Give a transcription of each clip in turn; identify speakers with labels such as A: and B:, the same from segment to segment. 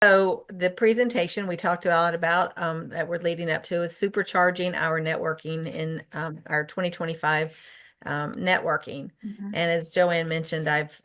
A: So the presentation we talked a lot about that we're leading up to is supercharging our networking in our 2025 networking.
B: Mhm.
A: And as Joanne mentioned, I've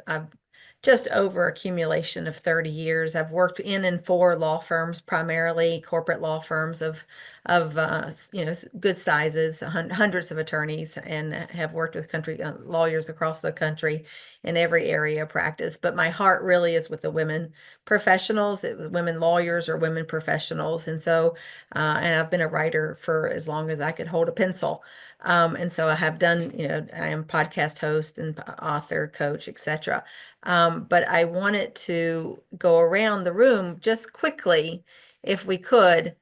A: just over accumulation of 30 years. I've worked in and for law firms, primarily corporate law firms of good sizes, hundreds of attorneys, and have worked with country lawyers across the country in every area of practice. But my heart really is with the women professionals. It was women lawyers or women professionals. And so, and I've been a writer for as long as I could hold a pencil. And so I have done, I am podcast host and author, coach, etc. But I wanted to go around the room just quickly, if we could,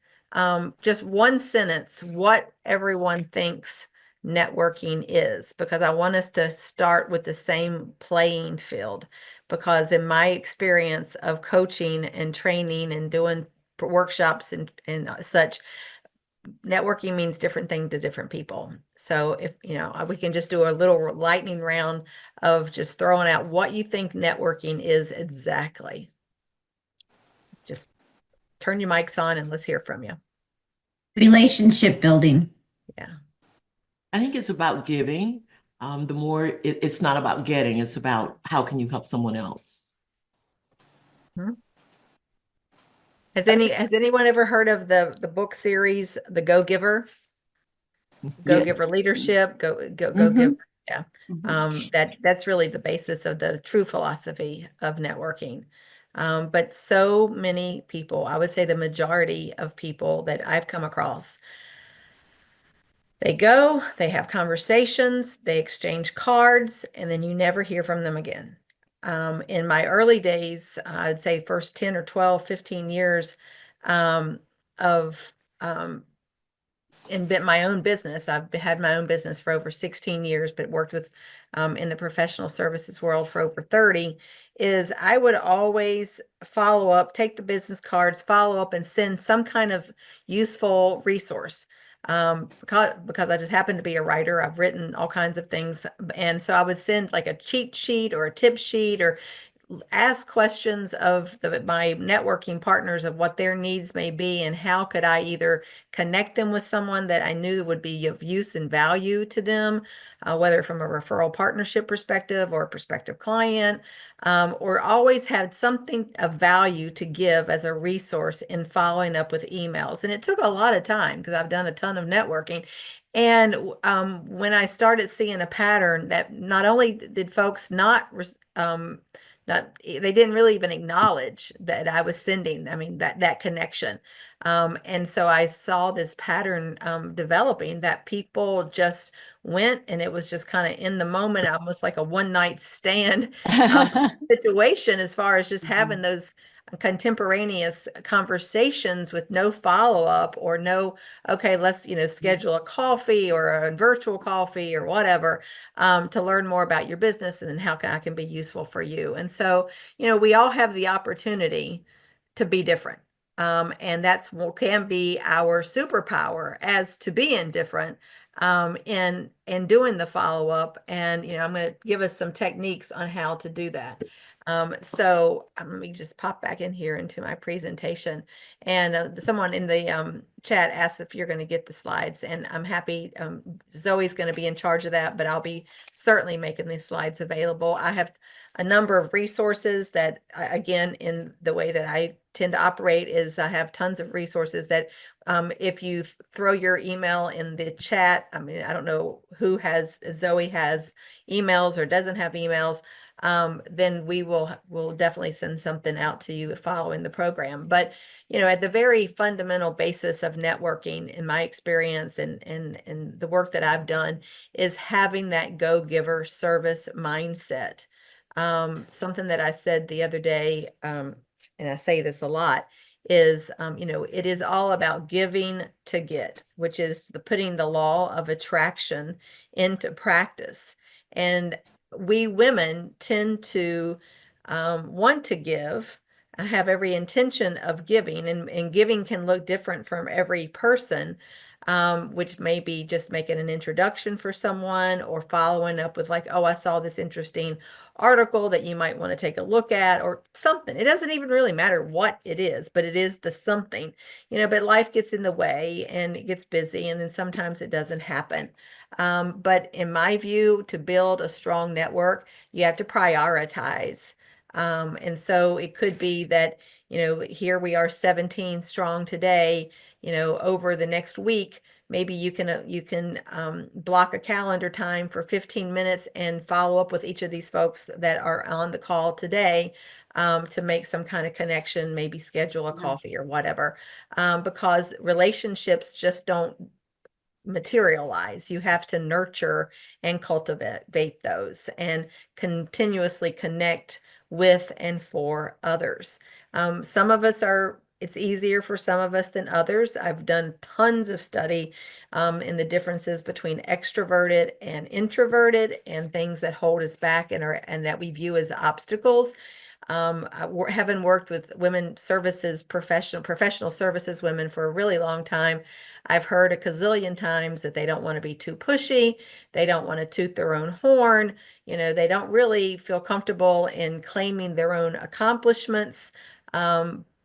A: just one sentence, what everyone thinks networking is, because I want us to start with the same playing field. Because in my experience of coaching and training and doing workshops and such, networking means different thing to different people. So if, we can just do a little lightning round of just throwing out what you think networking is exactly. Just turn your mics on and let's hear from you.
B: Relationship building.
A: Yeah.
C: I think it's about giving. The more it's not about getting, it's about how can you help someone else.
A: Mhm. Has anyone ever heard of the book series, The Go-Giver? Go-Giver leadership, go give. Yeah. That's really the basis of the true philosophy of networking. But so many people, I would say the majority of people that I've come across, they go, they have conversations, they exchange cards, and then you never hear from them again. In my early days, I'd say first 10 or 12, 15 years of in my own business. I've had my own business for over 16 years, but worked with in the professional services world for over 30, is I would always follow up, take the business cards, follow up and send some kind of useful resource. Because I just happen to be a writer, I've written all kinds of things. And so I would send like a cheat sheet or a tip sheet or ask questions of my networking partners of what their needs may be and how could I either connect them with someone that I knew would be of use and value to them, whether from a referral partnership perspective or a prospective client, or always had something of value to give as a resource in following up with emails. And it took a lot of time because I've done a ton of networking. And when I started seeing a pattern that not only did folks not they didn't really even acknowledge that I was sending, I mean, that connection. And so I saw this pattern developing that people just went and it was just kind of in the moment, almost like a one night stand situation, as far as just having those contemporaneous conversations with no follow-up or no, okay, let's, schedule a coffee or a virtual coffee or whatever, to learn more about your business and then how I can be useful for you. And so, we all have the opportunity to be different. And that's what can be our superpower as to being different, in doing the follow-up. And, I'm going to give us some techniques on how to do that. So let me just pop back in here into my presentation. And someone in the chat asked if you're going to get the slides, and I'm happy. Zoe's going to be in charge of that, but I'll be certainly making these slides available. I have a number of resources that, again, in the way that I tend to operate is I have tons of resources that if you throw your email in the chat, I mean, I don't know who Zoe has emails or doesn't have emails, then we'll definitely send something out to you following the program. But, at the very fundamental basis of networking, in my experience and the work that I've done, is having that go-giver service mindset. Something that I said the other day, and I say this a lot, is, it is all about giving to get, which is putting the law of attraction into practice. And we women tend to want to give, have every intention of giving, and giving can look different from every person. which may be just making an introduction for someone or following up with like, oh, I saw this interesting article that you might want to take a look at or something. It doesn't even really matter what it is, but it is the something, but life gets in the way and it gets busy and then sometimes it doesn't happen. But in my view, to build a strong network, you have to prioritize. And so it could be that, here we are 17 strong today, over the next week, maybe you can block a calendar time for 15 minutes and follow up with each of these folks that are on the call today, to make some kind of connection, maybe schedule a coffee or whatever, because relationships just don't materialize. You have to nurture and cultivate those and continuously connect with and for others. Some of us it's easier for some of us than others. I've done tons of study in the differences between extroverted and introverted and things that hold us back and that we view as obstacles. Having worked with women services, professional services women for a really long time, I've heard a gazillion times that they don't want to be too pushy. They don't want to toot their own horn. They don't really feel comfortable in claiming their own accomplishments.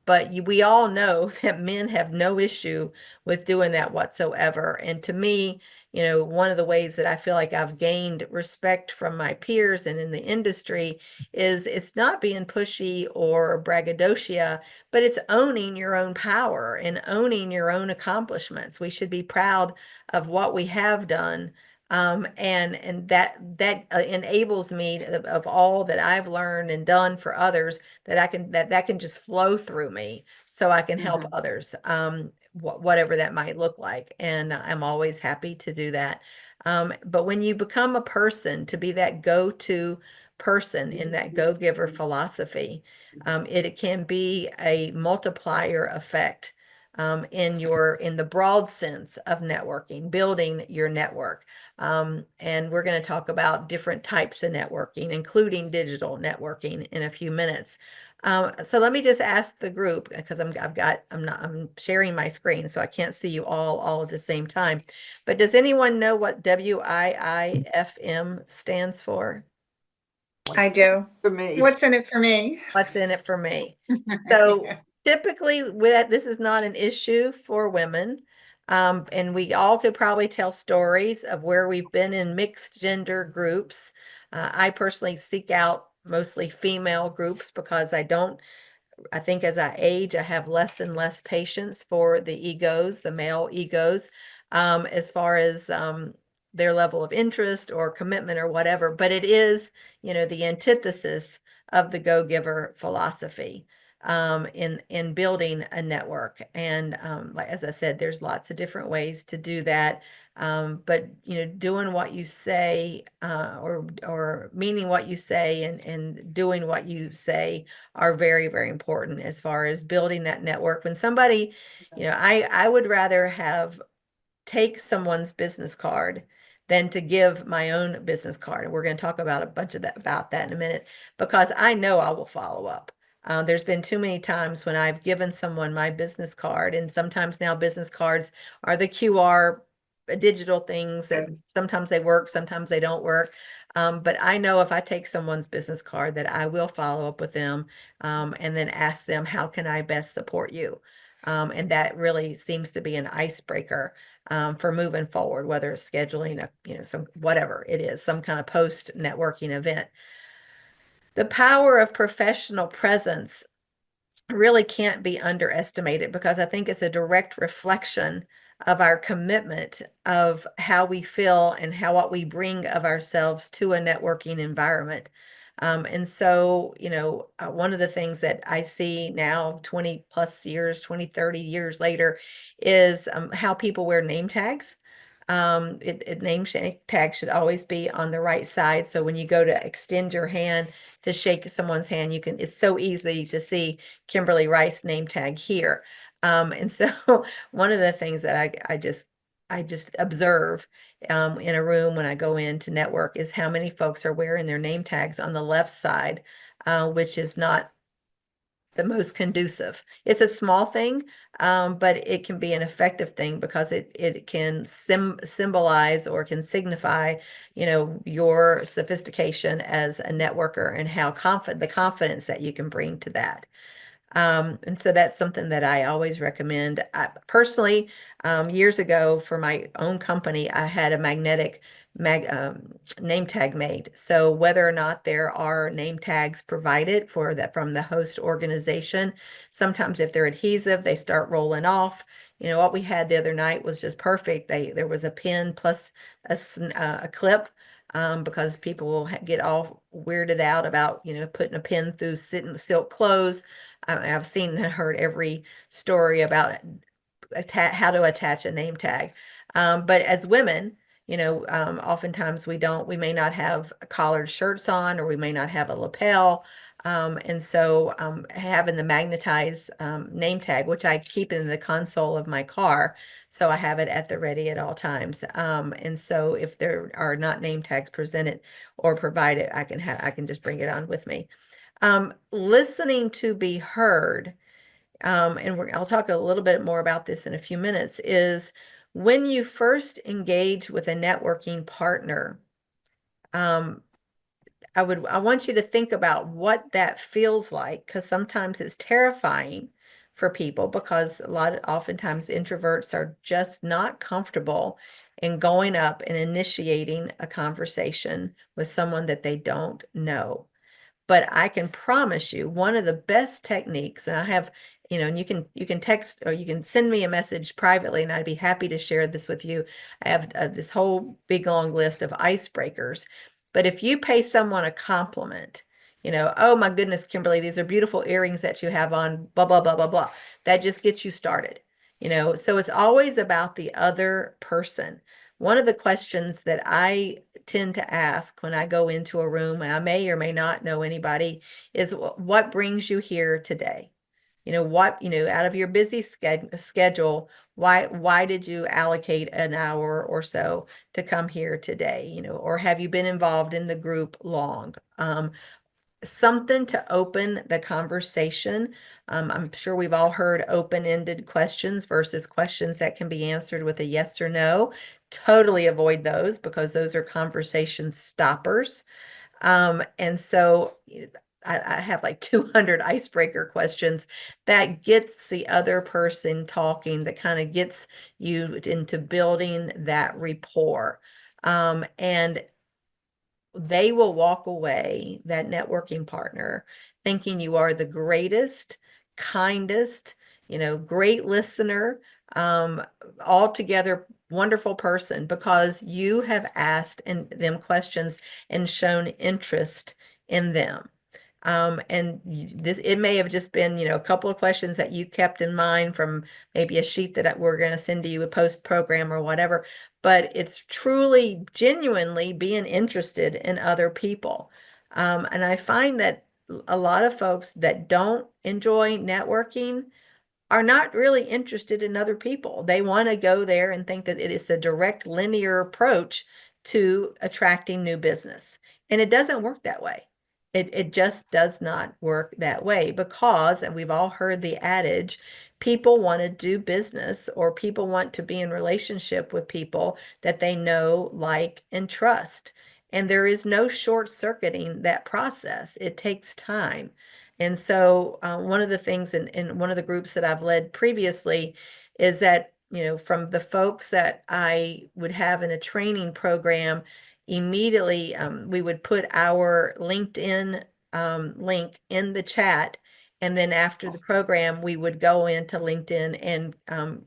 A: But we all know that men have no issue with doing that whatsoever. And to me, one of the ways that I feel like I've gained respect from my peers and in the industry is it's not being pushy or braggadocio, but it's owning your own power and owning your own accomplishments. We should be proud of what we have done. And that enables me of all that I've learned and done for others that can just flow through me so I can help others, whatever that might look like. And I'm always happy to do that. But when you become a person to be that go-to person in that go-giver philosophy, it can be a multiplier effect in the broad sense of networking, building your network. And we're going to talk about different types of networking, including digital networking in a few minutes. So let me just ask the group because I'm sharing my screen, so I can't see you all at the same time. But does anyone know what WIIFM stands for?
D: I do.
C: For me.
D: What's in it for me?
A: What's in it for me? So typically this is not an issue for women. And we all could probably tell stories of where we've been in mixed gender groups. I personally seek out mostly female groups because I think as I age, I have less and less patience for the male egos, as far as their level of interest or commitment or whatever. But it is, the antithesis of the go-giver philosophy in building a network. And like as I said, there's lots of different ways to do that. But doing what you say, or meaning what you say and doing what you say are very, very important as far as building that network. When somebody, I would rather take someone's business card than to give my own business card. And we're going to talk about about that in a minute, because I know I will follow up. There's been too many times when I've given someone my business card, and sometimes now business cards are the QR digital things, and sometimes they work, sometimes they don't work. But I know if I take someone's business card that I will follow up with them, and then ask them, how can I best support you? And that really seems to be an icebreaker for moving forward, whether it's scheduling whatever it is, some kind of post networking event. The power of professional presence really can't be underestimated, because I think it's a direct reflection of our commitment of how we feel and what we bring of ourselves to a networking environment. And so, one of the things that I see now 20 plus years, 20, 30 years later is how people wear name tags. Name tag should always be on the right side. So when you go to extend your hand to shake someone's hand, it's so easy to see Kimberly Rice name tag here. And so one of the things that I just observe in a room when I go in to network is how many folks are wearing their name tags on the left side, which is not the most conducive. It's a small thing, but it can be an effective thing because it can symbolize or can signify, your sophistication as a networker and how the confidence that you can bring to that. And so that's something that I always recommend. I, personally, years ago for my own company, I had a magnetic name tag made. So whether or not there are name tags provided for that from the host organization, sometimes if they're adhesive, they start rolling off. What we had the other night was just perfect. There was a pin plus a clip. Because people will get all weirded out about, putting a pin through silk clothes. I've seen and heard every story about how to attach a name tag. But as women, oftentimes we may not have collared shirts on, or we may not have a lapel. And so having the magnetized name tag, which I keep in the console of my car, so I have it at the ready at all times. And so if there are not name tags presented or provided, I can just bring it on with me. Listening to be heard, and I'll talk a little bit more about this in a few minutes, is when you first engage with a networking partner, I want you to think about what that feels like, because sometimes it's terrifying for people because oftentimes introverts are just not comfortable in going up and initiating a conversation with someone that they don't know. But I can promise you one of the best techniques, and I have, and you can text or you can send me a message privately, and I'd be happy to share this with you. I have this whole big long list of icebreakers. But if you pay someone a compliment, oh my goodness, Kimberly, these are beautiful earrings that you have on, blah, blah, blah, blah, blah. That just gets you started. So it's always about the other person. One of the questions that I tend to ask when I go into a room, and I may or may not know anybody, is what brings you here today? Out of your busy schedule, why did you allocate an hour or so to come here today? Or have you been involved in the group long? Something to open the conversation. I'm sure we've all heard open-ended questions versus questions that can be answered with a yes or no. Totally avoid those because those are conversation stoppers. And so I have like 200 icebreaker questions that gets the other person talking, that kind of gets you into building that rapport. And they will walk away, that networking partner, thinking you are the greatest, kindest, great listener, altogether wonderful person because you have asked them questions and shown interest in them. And it may have just been, a couple of questions that you kept in mind from maybe a sheet that we're going to send to you a post program or whatever, but it's truly, genuinely being interested in other people. And I find that a lot of folks that don't enjoy networking are not really interested in other people. They want to go there and think that it is a direct linear approach to attracting new business. And it doesn't work that way. It just does not work that way because, and we've all heard the adage, people want to do business or people want to be in relationship with people that they know, like, and trust. And there is no short-circuiting that process. It takes time. And so one of the things in one of the groups that I've led previously is that, from the folks that I would have in a training program, immediately we would put our LinkedIn link in the chat. And then after the program, we would go into LinkedIn and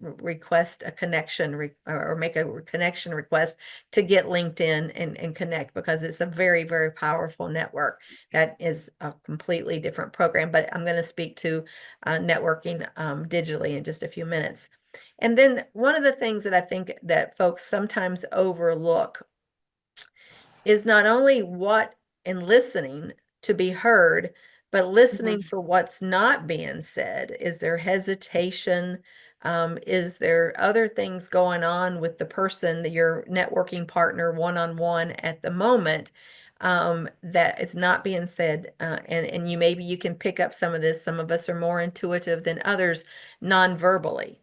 A: request a connection or make a connection request to get LinkedIn and connect, because it's a very, very powerful network. That is a completely different program, but I'm going to speak to networking digitally in just a few minutes. And then one of the things that I think that folks sometimes overlook is not only what in listening to be heard, but listening for what's not being said. Is there hesitation? Is there other things going on with the person, your networking partner, one-on-one at the moment? that is not being said. And maybe you can pick up some of this. Some of us are more intuitive than others non-verbally.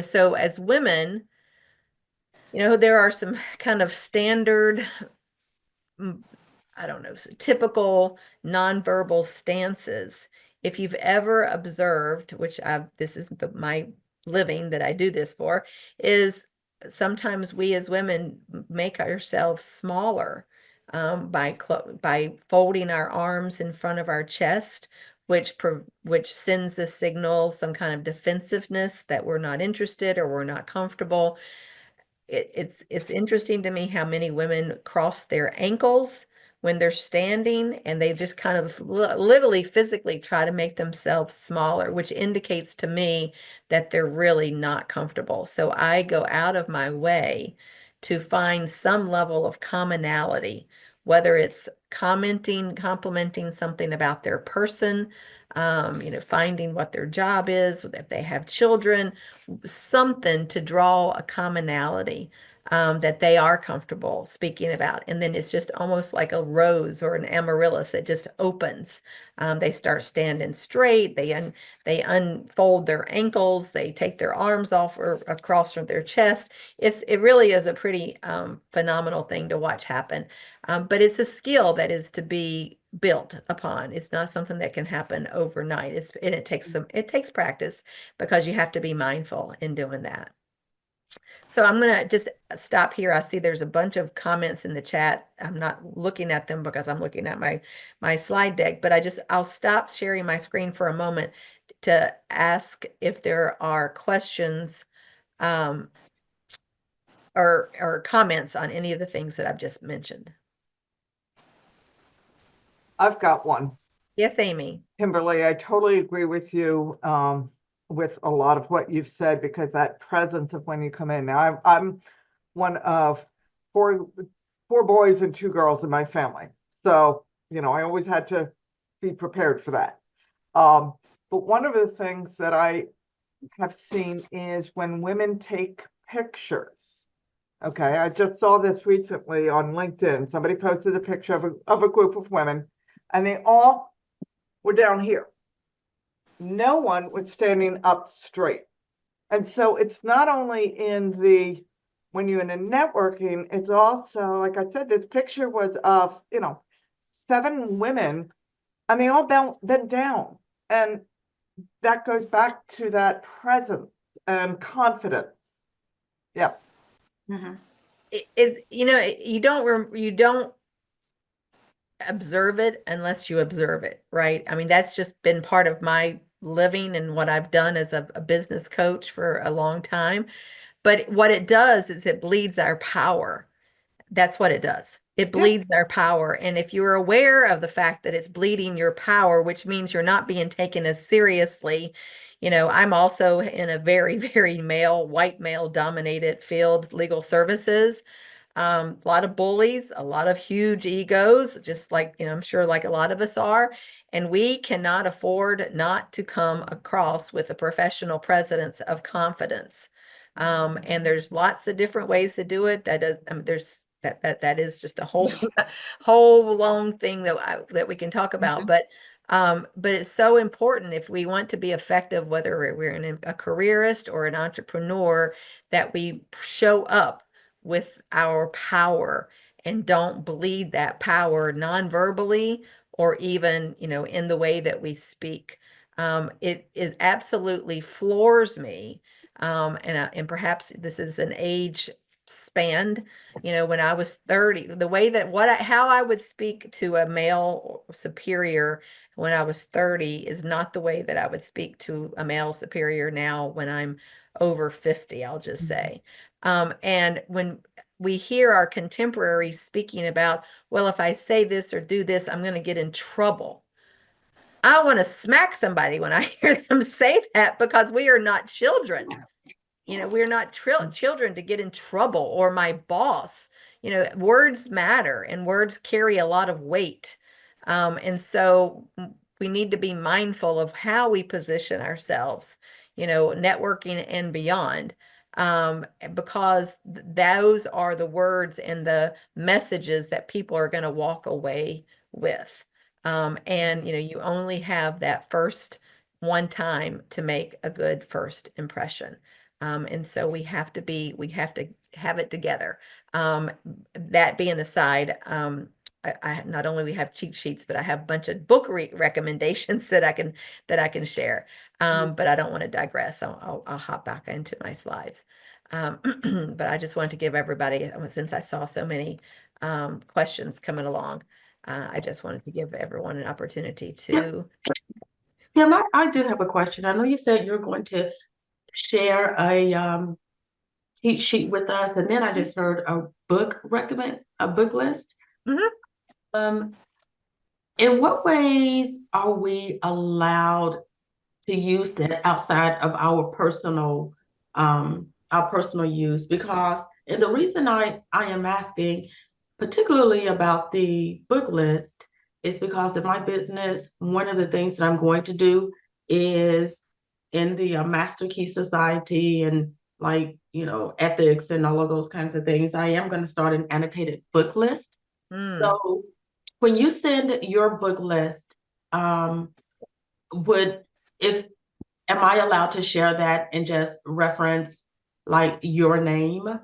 A: So as women, there are some kind of standard, I don't know, typical nonverbal stances. If you've ever observed, which this is my living that I do this for, is sometimes we as women make ourselves smaller by folding our arms in front of our chest, which sends a signal, some kind of defensiveness that we're not interested or we're not comfortable. It's interesting to me how many women cross their ankles when they're standing, and they just kind of literally physically try to make themselves smaller, which indicates to me that they're really not comfortable. So I go out of my way to find some level of commonality, whether it's complimenting something about their person, finding what their job is, if they have children, something to draw a commonality that they are comfortable speaking about. And then it's just almost like a rose or an amaryllis that just opens. They start standing straight. They unfold their ankles. They take their arms off or across from their chest. It really is a pretty phenomenal thing to watch happen. But it's a skill that is to be built upon. It's not something that can happen overnight. It takes practice, because you have to be mindful in doing that. So I'm going to just stop here. I see there's a bunch of comments in the chat. I'm not looking at them because I'm looking at my slide deck, but I'll stop sharing my screen for a moment to ask if there are questions or comments on any of the things that I've just mentioned.
E: I've got one.
A: Yes, Amy.
E: Kimberly, I totally agree with you with a lot of what you've said, because that presence of when you come in. Now, I'm one of four boys and 2 girls in my family. So, I always had to be prepared for that. But one of the things that I have seen is when women take pictures. Okay, I just saw this recently on LinkedIn. Somebody posted a picture of a group of women, and they all were down here. No one was standing up straight. And so it's not only when you're in a networking, it's also, like I said, this picture was of, 7 women, and they all bent down. And that goes back to that presence and confidence. Yeah.
D: Mhm.
A: You don't observe it unless you observe it, right? I mean, that's just been part of my living and what I've done as a business coach for a long time. But what it does is it bleeds our power. That's what it does. It bleeds our power. And if you're aware of the fact that it's bleeding your power, which means you're not being taken as seriously, I'm also in a very, very white male dominated field, legal services. A lot of bullies, a lot of huge egos, just like, I'm sure like a lot of us are. And we cannot afford not to come across with a professional presence of confidence. And there's lots of different ways to do it. That is just a whole whole long thing that we can talk about. But it's so important if we want to be effective, whether we're a careerist or an entrepreneur, that we show up with our power and don't bleed that power non-verbally or even, in the way that we speak. It absolutely floors me. And perhaps this is an age span, when I was 30, the way that how I would speak to a male superior when I was 30 is not the way that I would speak to a male superior now when I'm over 50, I'll just say. And when we hear our contemporaries speaking about, well, if I say this or do this, I'm going to get in trouble. I want to smack somebody when I hear them say that, because we are not children. We're not children to get in trouble, or my boss. Words matter, and words carry a lot of weight. And so we need to be mindful of how we position ourselves, networking and beyond. because those are the words and the messages that people are going to walk away with. And you only have that first one time to make a good first impression. And so we have to have it together. That being aside, I not only we have cheat sheets, but I have a bunch of book recommendations that I can share. But I don't want to digress. I'll hop back into my slides. But I just wanted to give everybody, since I saw so many questions coming along, I just wanted to give everyone an opportunity to.
F: Kim, I do have a question. I know you said you're going to share a cheat sheet with us, and then I just heard a book list.
A: Mhm.
F: Um, in what ways are we allowed to use that outside of our personal use? Because, and the reason I am asking particularly about the book list is because in my business, one of the things that I'm going to do is in the Master Key Society and ethics and all of those kinds of things, I am going to start an annotated book list. So when you send your book list, would if am I allowed to share that and just reference like your name?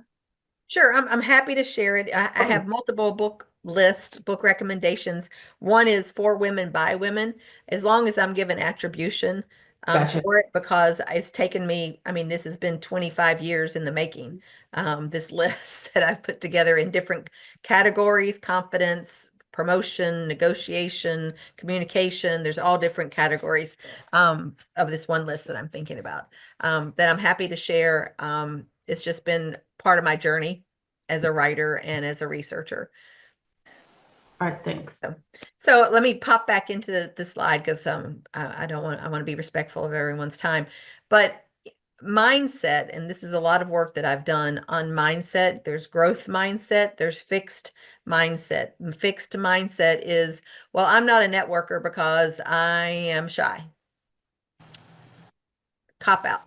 A: Sure, I'm happy to share it. I
F: Okay.
A: have multiple book recommendations. One is for women by women, as long as I'm given attribution
F: Gotcha.
A: for it, because it's taken me, I mean, this has been 25 years in the making, this list that I've put together in different categories: confidence, promotion, negotiation, communication. There's all different categories of this one list that I'm thinking about, that I'm happy to share. It's just been part of my journey as a writer and as a researcher.
F: All right, thanks.
A: So let me pop back into the slide because I want to be respectful of everyone's time. But mindset, and this is a lot of work that I've done on mindset. There's growth mindset, there's fixed mindset. Fixed mindset is, well, I'm not a networker because I am shy. Cop out.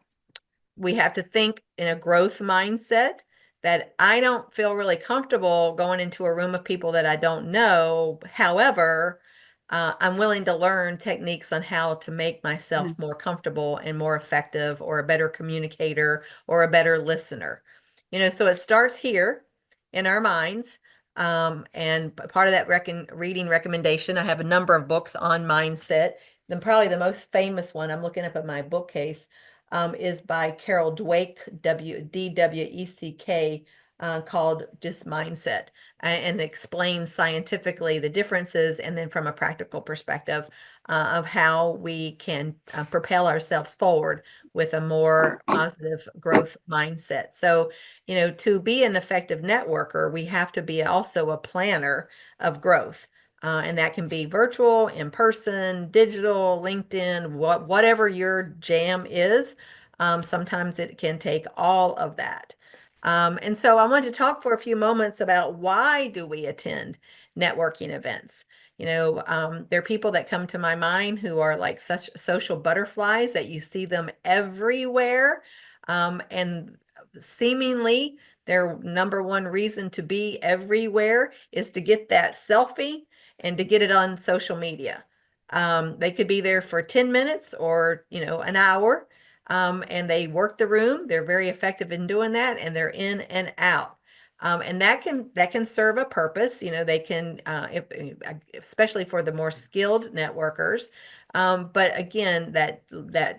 A: We have to think in a growth mindset that I don't feel really comfortable going into a room of people that I don't know. However, I'm willing to learn techniques on how to make myself more comfortable and more effective, or a better communicator, or a better listener. So it starts here in our minds. And part of that reading recommendation, I have a number of books on mindset. Then probably the most famous one I'm looking up at my bookcase is by Carol Dweck, Dweck, called just Mindset, and explains scientifically the differences, and then from a practical perspective of how we can propel ourselves forward with a more positive growth mindset. So, to be an effective networker, we have to be also a planner of growth. And that can be virtual, in person, digital, LinkedIn, whatever your jam is. Sometimes it can take all of that. And so I wanted to talk for a few moments about, why do we attend networking events? There are people that come to my mind who are like such social butterflies that you see them everywhere. And seemingly their number one reason to be everywhere is to get that selfie and to get it on social media. They could be there for 10 minutes or, an hour, and they work the room. They're very effective in doing that, and they're in and out. And that can serve a purpose. They can, especially for the more skilled networkers. But again, that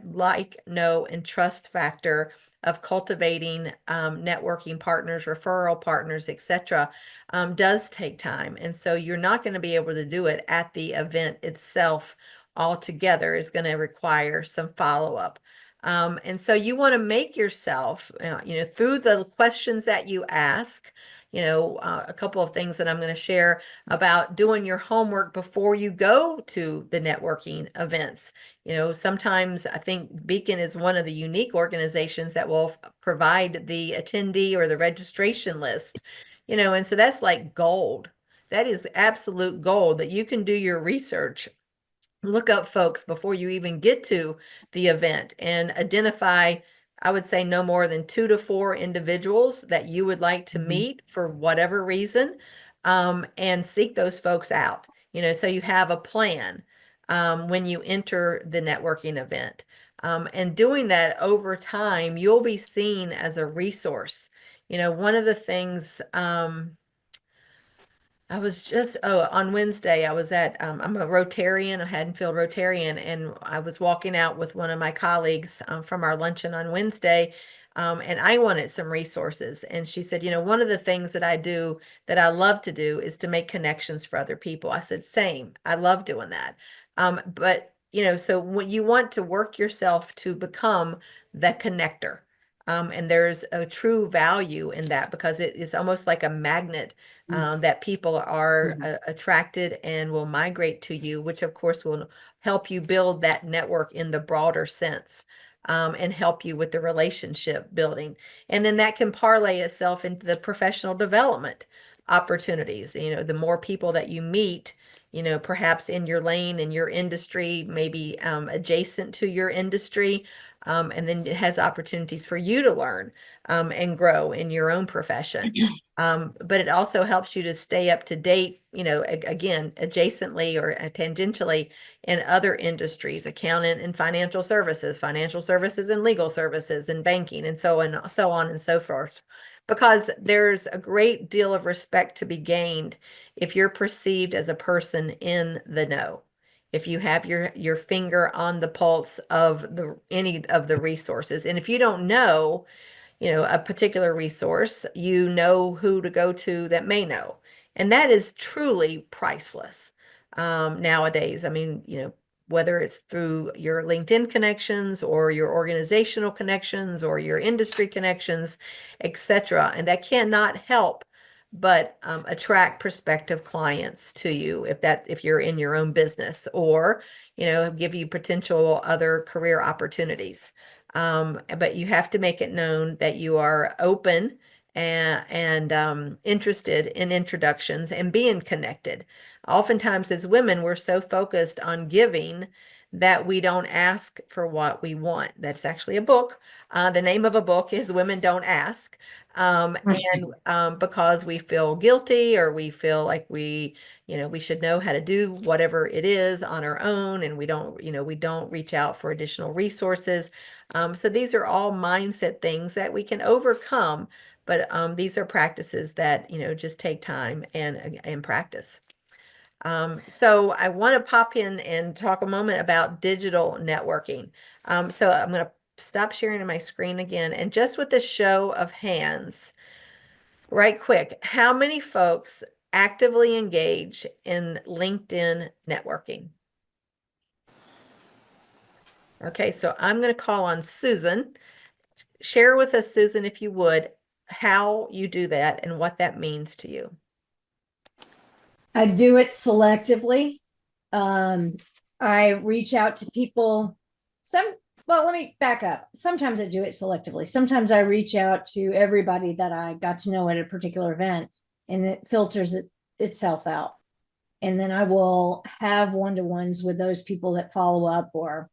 A: like, know, and trust factor of cultivating networking partners, referral partners, etc., does take time. And so you're not going to be able to do it at the event itself altogether. Is going to require some follow-up. And so you want to make yourself, through the questions that you ask, a couple of things that I'm going to share about doing your homework before you go to the networking events. Sometimes I think Beacon is one of the unique organizations that will provide the attendee or the registration list, and so that's like gold. That is absolute gold, that you can do your research, look up folks before you even get to the event, and identify I would say no more than 2 to 4 individuals that you would like to meet for whatever reason, and seek those folks out. So you have a plan when you enter the networking event. And doing that over time, you'll be seen as a resource. One of the things, I was just, on Wednesday, I was I'm a Rotarian, a Haddonfield Rotarian, and I was walking out with one of my colleagues from our luncheon on Wednesday, and I wanted some resources. And she said, one of the things that I do that I love to do is to make connections for other people. I said, same. I love doing that. But, so when you want to work yourself to become the connector. And there's a true value in that because it is almost like a magnet that people are attracted and will migrate to you, which of course will help you build that network in the broader sense, and help you with the relationship building. And then that can parlay itself into the professional development opportunities. The more people that you meet, perhaps in your lane, in your industry, maybe adjacent to your industry, and then it has opportunities for you to learn and grow in your own profession. But it also helps you to stay up to date, again, adjacently or tangentially in other industries, accountant and financial services and legal services and banking and so on and so forth. Because there's a great deal of respect to be gained if you're perceived as a person in the know. If you have your finger on the pulse of any of the resources. And if you don't know, a particular resource, you know who to go to that may know. And that is truly priceless nowadays. I mean, whether it's through your LinkedIn connections or your organizational connections or your industry connections, etc. And that cannot help but attract prospective clients to you if you're in your own business, or give you potential other career opportunities. But you have to make it known that you are open and interested in introductions and being connected. Oftentimes, as women, we're so focused on giving that we don't ask for what we want. That's actually a book. The name of a book is Women Don't Ask. And because we feel guilty, or we feel like we should know how to do whatever it is on our own, and we don't reach out for additional resources. So these are all mindset things that we can overcome, but these are practices that just take time and practice. So I want to pop in and talk a moment about digital networking. So I'm going to stop sharing my screen again, and just with a show of hands, right quick, how many folks actively engage in LinkedIn networking? Okay, so I'm going to call on Susan. Share with us, Susan, if you would, how you do that and what that means to you.
B: I do it selectively. I reach out to people. Well, let me back up. Sometimes I do it selectively. Sometimes I reach out to everybody that I got to know at a particular event, and it filters itself out. And then I will have one-to-ones with those people that follow up, or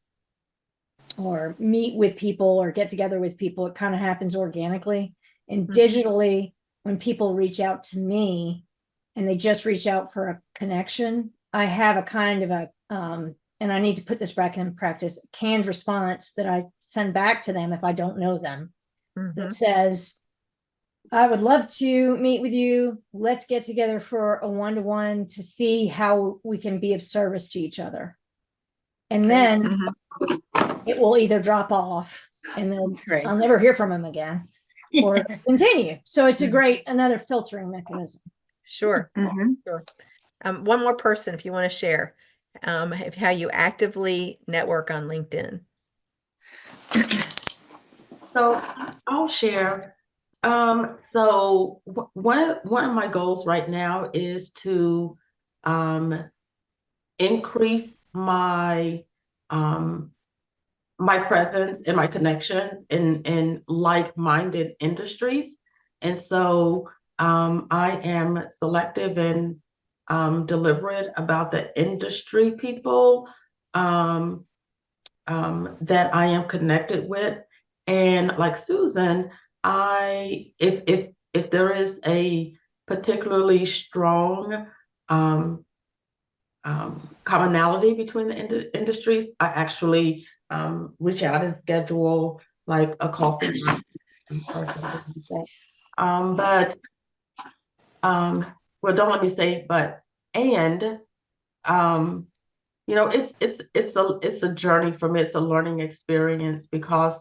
B: meet with people, or get together with people. It kind of happens organically. And digitally, when people reach out to me and they just reach out for a connection, I have a kind of a, and I need to put this back in practice, canned response that I send back to them if I don't know them. That says, I would love to meet with you. Let's get together for a one-to-one to see how we can be of service to each other. And then it will either drop off and then I'll never hear from them again, or continue. So it's another filtering mechanism.
A: Sure. Sure. One more person, if you want to share, how you actively network on LinkedIn.
F: So I'll share. So one of my goals right now is to increase my my presence and my connection in like-minded industries. And so I am selective and deliberate about the industry people that I am connected with. And like Susan, if there is a particularly strong um, commonality between the industries, I actually reach out and schedule like a coffee or something like that. But well, don't let me say but and um, it's a journey for me. It's a learning experience because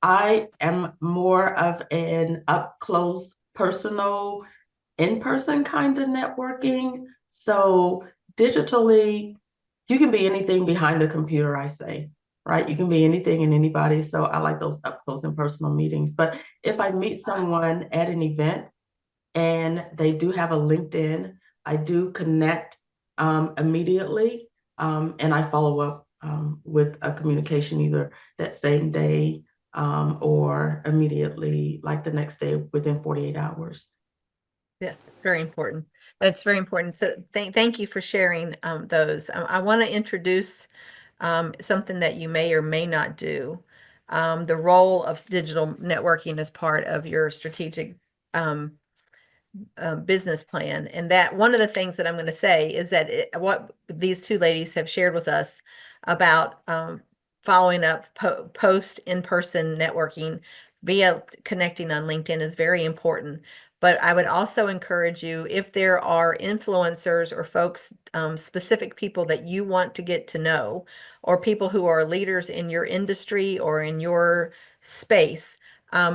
F: I am more of an up close, personal, in-person kind of networking. So digitally, you can be anything behind the computer, I say, right? You can be anything and anybody. So I like those up close and personal meetings. But if I meet someone at an event and they do have a LinkedIn, I do connect immediately, and I follow up with a communication either that same day or immediately, like the next day within 48 hours.
A: Yeah, it's very important. That's very important. So thank you for sharing those. I want to introduce something that you may or may not do. The role of digital networking as part of your strategic business plan. And that one of the things that I'm going to say is that what these two ladies have shared with us about following up post in-person networking via connecting on LinkedIn is very important. But I would also encourage you, if there are influencers or folks, specific people that you want to get to know, or people who are leaders in your industry or in your space,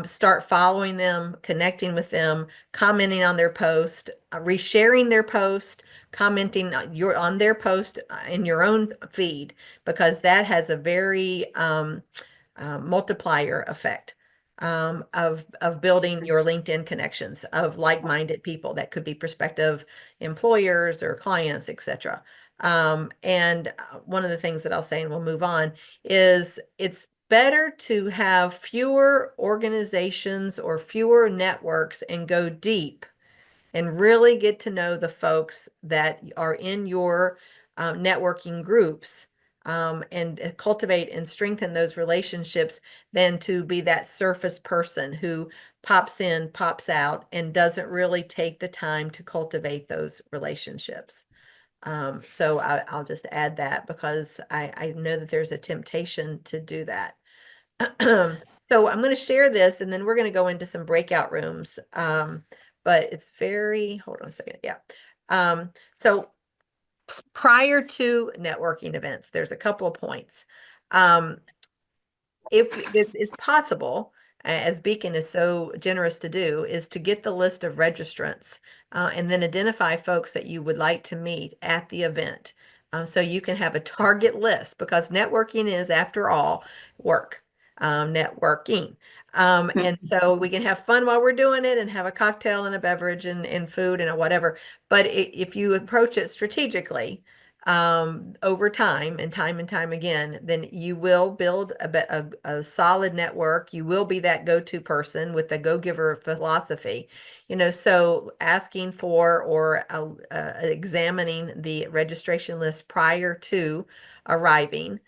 A: start following them, connecting with them, commenting on their post, resharing their post, commenting on their post in your own feed, because that has a very multiplier effect of building your LinkedIn connections of like-minded people that could be prospective employers or clients, etc. And one of the things that I'll say, and we'll move on, is it's better to have fewer organizations or fewer networks and go deep and really get to know the folks that are in your networking groups, and cultivate and strengthen those relationships than to be that surface person who pops in, pops out, and doesn't really take the time to cultivate those relationships. So I'll just add that because I know that there's a temptation to do that. So I'm going to share this and then we're going to go into some breakout rooms. But it's hold on a second. Yeah. So prior to networking events, there's a couple of points. If it's possible, as Beacon is so generous to do, is to get the list of registrants and then identify folks that you would like to meet at the event. So you can have a target list, because networking is, after all, work, networking. And so we can have fun while we're doing it and have a cocktail and a beverage and food and a whatever. But if you approach it strategically, over time and time again, then you will build a solid network. You will be that go-to person with the go-giver philosophy, so asking for or examining the registration list prior to arriving,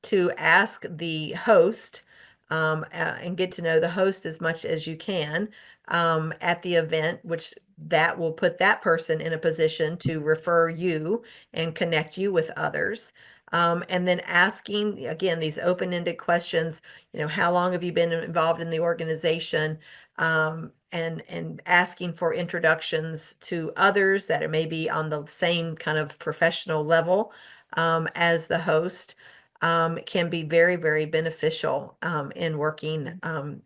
A: to ask the host, and get to know the host as much as you can at the event, which that will put that person in a position to refer you and connect you with others. And then asking, again, these open-ended questions, how long have you been involved in the organization? And asking for introductions to others that are maybe on the same kind of professional level as the host. Can be very, very beneficial in working,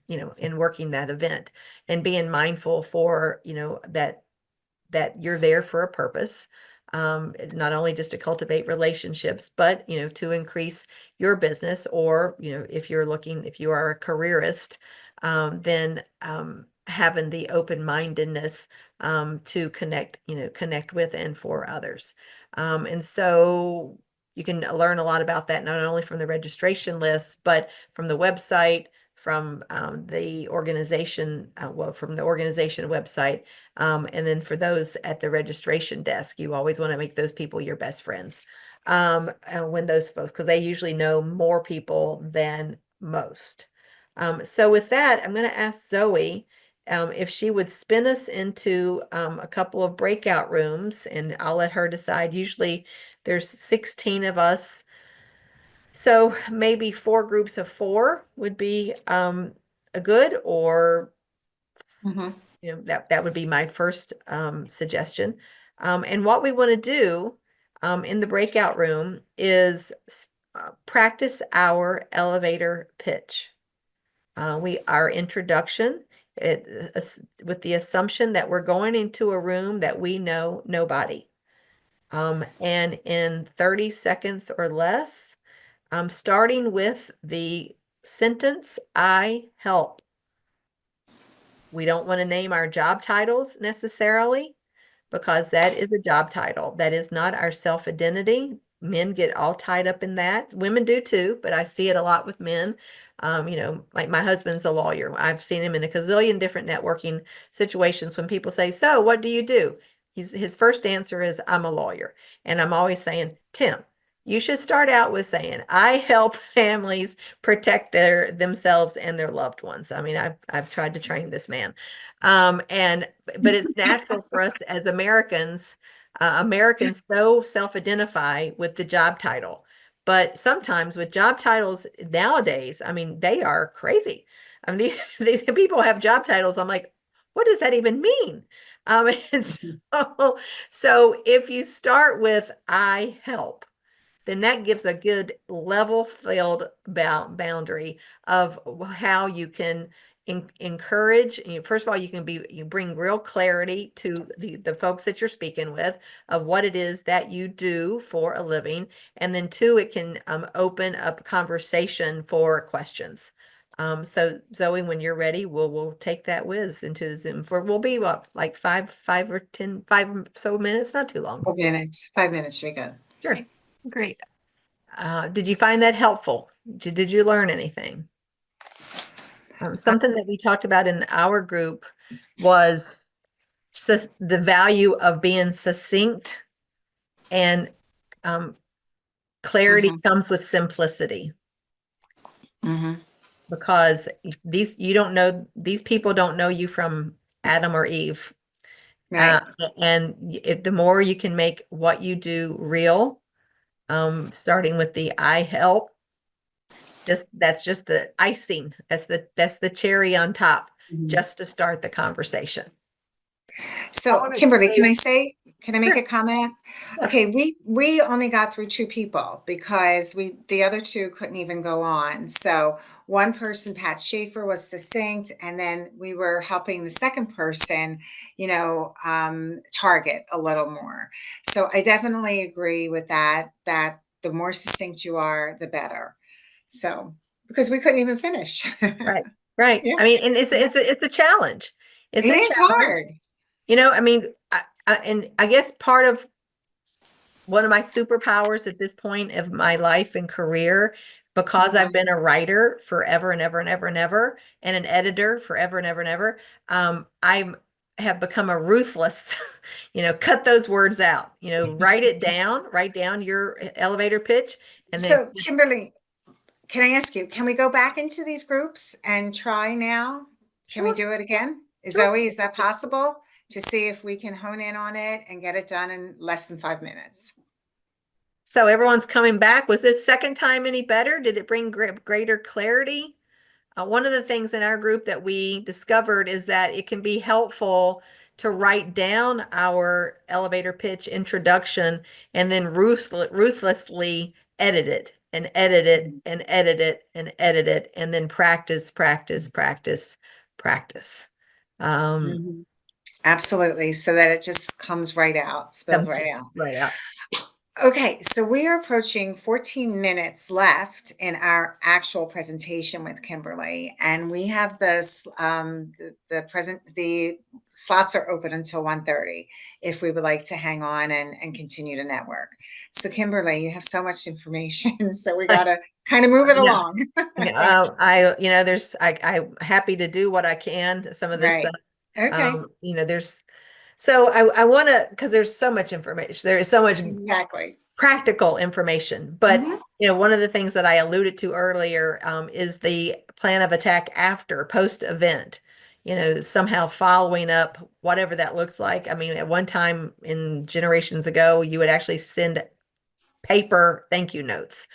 A: in working that event, and being mindful for, that you're there for a purpose, not only just to cultivate relationships, but, to increase your business, or, if you are a careerist, then having the open-mindedness to connect with and for others. And so you can learn a lot about that, not only from the registration list, but from the website, from the organization, from the organization website. And then for those at the registration desk, you always want to make those people your best friends. And when those folks, because they usually know more people than most. So with that, I'm going to ask Zoe if she would spin us into a couple of breakout rooms, and I'll let her decide. Usually there's 16 of us. So maybe 4 groups of 4 would be a good, or
D: Mhm.
A: that would be my first suggestion. And what we want to do in the breakout room is practice our elevator pitch. Our introduction, with the assumption that we're going into a room that we know nobody. And in 30 seconds or less, starting with the sentence, "I help." We don't want to name our job titles necessarily, because that is a job title. That is not our self-identity. Men get all tied up in that. Women do too, but I see it a lot with men. Like my husband's a lawyer. I've seen him in a gazillion different networking situations when people say, "So what do you do?" His first answer is, "I'm a lawyer." And I'm always saying, "Tim, you should start out with saying, 'I help families protect themselves and their loved ones.'" I mean, I've tried to train this man. But it's natural for us as Americans. Americans so self-identify with the job title. But sometimes with job titles nowadays, I mean, they are crazy. I mean, these people have job titles. I'm like, what does that even mean? And so if you start with "I help," then that gives a good level field boundary of how you can encourage. First of all, you bring real clarity to the folks that you're speaking with of what it is that you do for a living. And then 2, it can open up conversation for questions. So Zoe, when you're ready, we'll take that whiz into the Zoom we'll be what, like 5 or 10 or so minutes, not too long.
D: 5 minutes. 5 minutes should be good.
A: Sure.
G: Great.
A: Did you find that helpful? Did you learn anything? Something that we talked about in our group was the value of being succinct, and clarity
D: Mhm.
A: comes with simplicity,
D: Mhm.
A: because these people don't know you from Adam or Eve.
D: Right.
A: And the more you can make what you do real, starting with the "I help," that's just the icing. That's the cherry on top,
D: Mhm.
A: just to start the conversation.
E: I
D: So
E: wanna
D: Kimberly,
E: say-
D: can I make
A: Sure.
D: a comment?
A: Yeah.
D: Okay, we only got through 2 people because the other 2 couldn't even go on. So one person, Pat Schaefer, was succinct, and then we were helping the second person, target a little more. So I definitely agree with that the more succinct you are, the better. So because we couldn't even finish.
A: Right. Right.
D: Yeah,
A: I mean, and
D: yeah.
A: it's a challenge. It's
D: It
A: a
D: is
A: challenge.
D: hard.
A: I mean, and I guess part of one of my superpowers at this point of my life and career, because I've
D: Mhm.
A: been a writer forever and ever and ever and ever, and an editor forever and ever and ever, I have become a ruthless, cut those words out, write down your elevator pitch, and then
D: So, Kimberly, can I ask you, can we go back into these groups and try now? Can we
A: sure,
D: do it again?
A: sure.
D: Zoe, is that possible to see if we can hone in on it and get it done in less than 5 minutes?
A: So everyone's coming back. Was this second time any better? Did it bring greater clarity? One of the things in our group that we discovered is that it can be helpful to write down our elevator pitch introduction and then ruthlessly edit it and edit it and edit it and edit it, and then practice, practice, practice, practice.
D: Mhm. Absolutely, so that it just comes right out, spills
A: Comes
D: right
A: just
D: out.
A: right out.
D: Okay, so we are approaching 14 minutes left in our actual presentation with Kimberly, and we have this the slots are open until 1:30 if we would like to hang on and continue to network. So Kimberly, you have so much information, so we gotta kind of move it
A: Yeah.
D: along.
A: I'm happy to do what I can. Some of this,
D: Right. Okay.
A: so I want to, because there's so much information. There is so much
D: Exactly.
A: practical information, but
D: Mhm.
A: one of the things that I alluded to earlier is the plan of attack after post event. Somehow following up, whatever that looks like. I mean, at one time in generations ago, you would actually send paper thank you notes.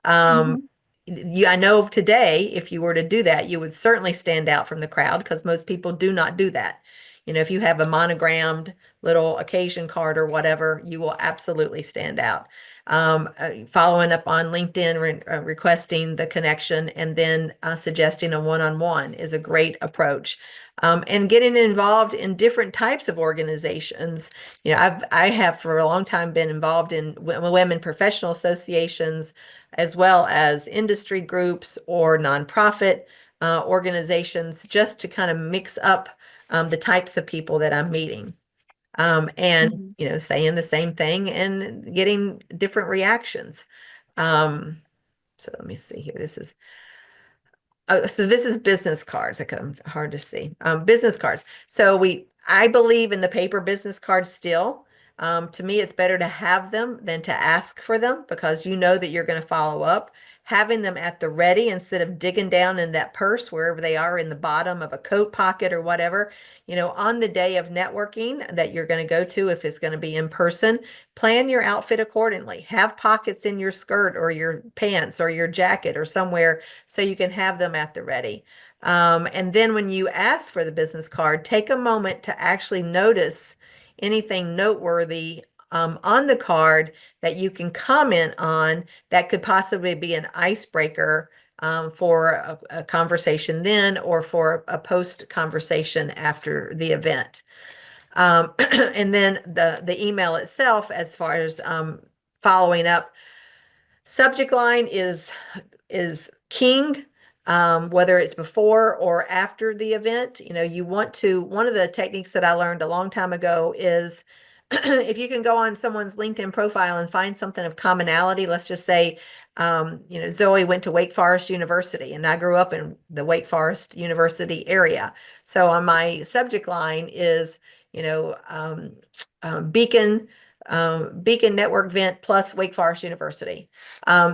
A: Um, I know today, if you were to do that, you would certainly stand out from the crowd because most people do not do that. If you have a monogrammed little occasion card or whatever, you will absolutely stand out. Following up on LinkedIn, requesting the connection, and then suggesting a one-on-one is a great approach. And getting involved in different types of organizations. I have for a long time been involved in women professional associations, as well as industry groups or nonprofit organizations, just to kind of mix up the types of people that I'm meeting. And saying the same thing and getting different reactions. So let me see here. So this is business cards. Hard to see. Business cards. So I believe in the paper business cards still. To me, it's better to have them than to ask for them because you know that you're going to follow up. Having them at the ready instead of digging down in that purse, wherever they are in the bottom of a coat pocket or whatever, on the day of networking that you're going to go to, if it's going to be in person, plan your outfit accordingly. Have pockets in your skirt or your pants or your jacket or somewhere so you can have them at the ready. And then when you ask for the business card, take a moment to actually notice anything noteworthy on the card that you can comment on that could possibly be an icebreaker for a conversation then or for a post conversation after the event. And then the email itself, as far as following up, subject line is king, whether it's before or after the event. One of the techniques that I learned a long time ago is if you can go on someone's LinkedIn profile and find something of commonality, let's just say, Zoe went to Wake Forest University and I grew up in the Wake Forest University area. So on my subject line is, Beacon, Beacon Network Vent plus Wake Forest University.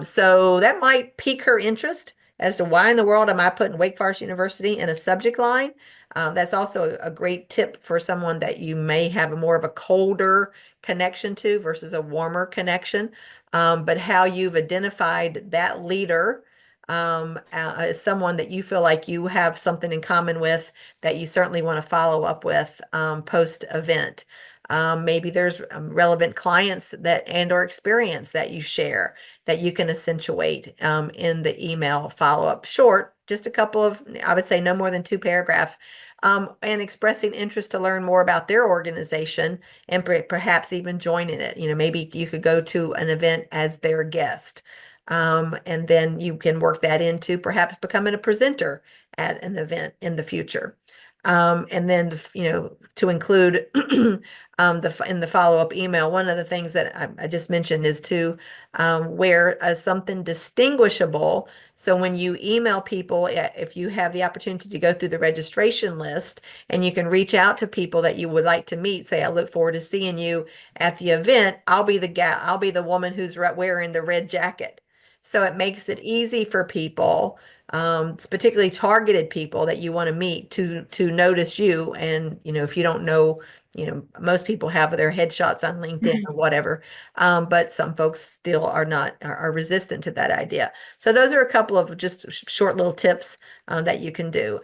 A: So that might pique her interest as to why in the world am I putting Wake Forest University in a subject line. That's also a great tip for someone that you may have more of a colder connection to versus a warmer connection. But how you've identified that leader as someone that you feel like you have something in common with that you certainly want to follow up with post event. Maybe there's relevant clients or experience that you share that you can accentuate in the email follow-up. Short, just a couple of, I would say no more than 2 paragraphs, and expressing interest to learn more about their organization and perhaps even joining it. Maybe you could go to an event as their guest. And then you can work that into perhaps becoming a presenter at an event in the future. And then, to include in the follow-up email, one of the things that I just mentioned is to wear something distinguishable. So when you email people, if you have the opportunity to go through the registration list and you can reach out to people that you would like to meet, say, I look forward to seeing you at the event. I'll be the woman who's wearing the red jacket. So it makes it easy for people, particularly targeted people that you want to meet to notice you. And, if you don't know, most people have their headshots on LinkedIn or whatever, but some folks still are resistant to that idea. So those are a couple of just short little tips that you can do.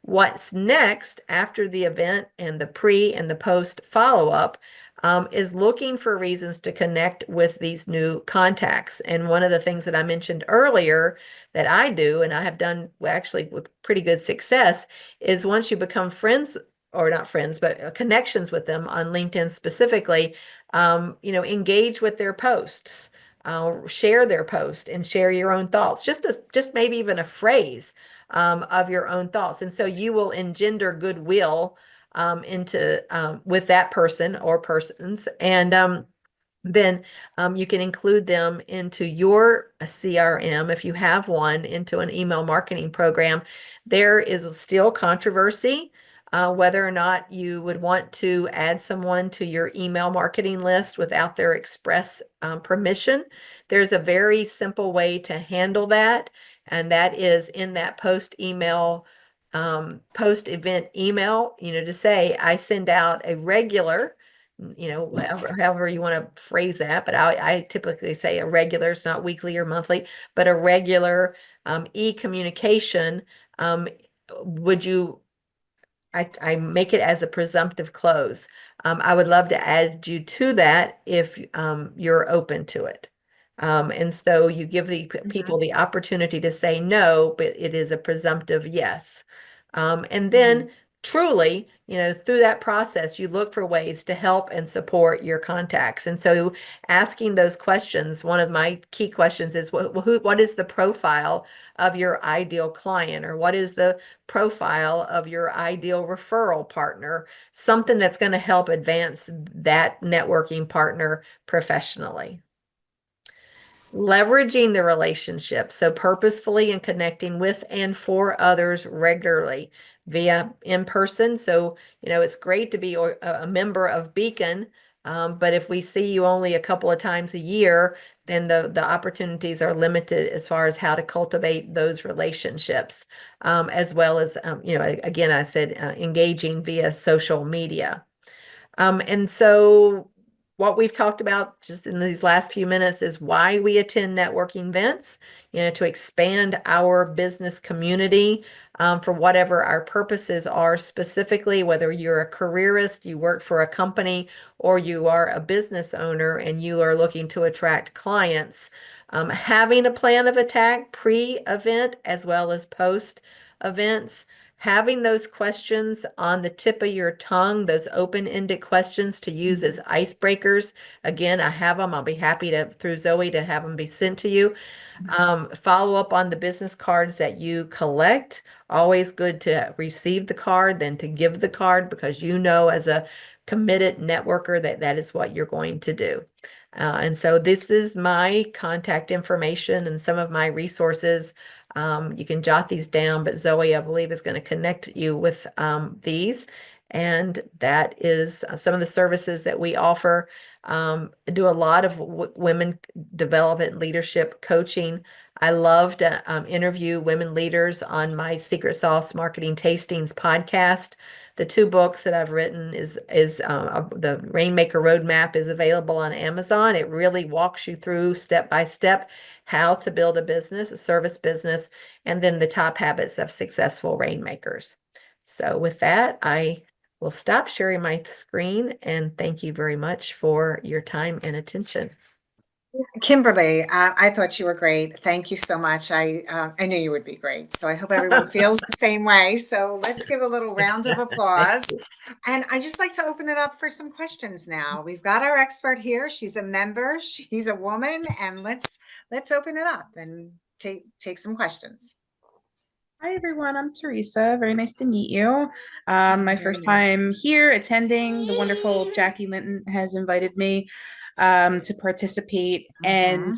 A: What's next after the event and the pre and the post follow-up is looking for reasons to connect with these new contacts. And one of the things that I mentioned earlier that I do, and I have done actually with pretty good success, is once you become friends, or not friends, but connections with them on LinkedIn specifically, engage with their posts. Share their post and share your own thoughts, just maybe even a phrase of your own thoughts. And so you will engender goodwill with that person or persons. And then you can include them into your CRM, if you have one, into an email marketing program. There is still controversy whether or not you would want to add someone to your email marketing list without their express permission. There's a very simple way to handle that, and that is in that post-event email, to say, I send out a regular, however you want to phrase that, but I typically say a regular, it's not weekly or monthly, but a regular e-communication. Would you I make it as a presumptive close. I would love to add you to that if you're open to it. And so you give the people the opportunity to say no, but it is a presumptive yes. And then truly, through that process, you look for ways to help and support your contacts. And so asking those questions, one of my key questions is what is the profile of your ideal client, or what is the profile of your ideal referral partner, something that's going to help advance that networking partner professionally. Leveraging the relationship, so purposefully and connecting with and for others regularly via in person. So, it's great to be a member of Beacon, but if we see you only a couple of times a year, then the opportunities are limited as far as how to cultivate those relationships, as well as, again, I said engaging via social media. And so what we've talked about just in these last few minutes is why we attend networking events, to expand our business community, for whatever our purposes are specifically, whether you're a careerist, you work for a company, or you are a business owner and you are looking to attract clients. Having a plan of attack pre-event as well as post-events. Having those questions on the tip of your tongue, those open-ended questions to use as icebreakers. Again, I have them. I'll be happy through Zoe, to have them be sent to you. Follow up on the business cards that you collect. Always good to receive the card than to give the card, because as a committed networker that is what you're going to do. And so this is my contact information and some of my resources. You can jot these down, but Zoe, I believe, is going to connect you with these. And that is some of the services that we offer. I do a lot of women development leadership coaching. I love to interview women leaders on my Secret Sauce Marketing Tastings podcast. The 2 books that I've written is the Rainmaker Roadmap is available on Amazon. It really walks you through step by step how to build a business, a service business, and then the top habits of successful rainmakers. So with that, I will stop sharing my screen, and thank you very much for your time and attention.
D: Kimberly, I thought you were great. Thank you so much. I knew you would be great. So I hope everyone feels the same way. So let's give a little round of applause. And I just like to open it up for some questions now. We've got our expert here. She's a member. She's a woman, and let's open it up and take some questions.
G: Hi everyone, I'm Teresa. Very nice to meet you. My
D: Very
G: first
D: nice.
G: time here attending. The wonderful Jackie Linton has invited me to participate, and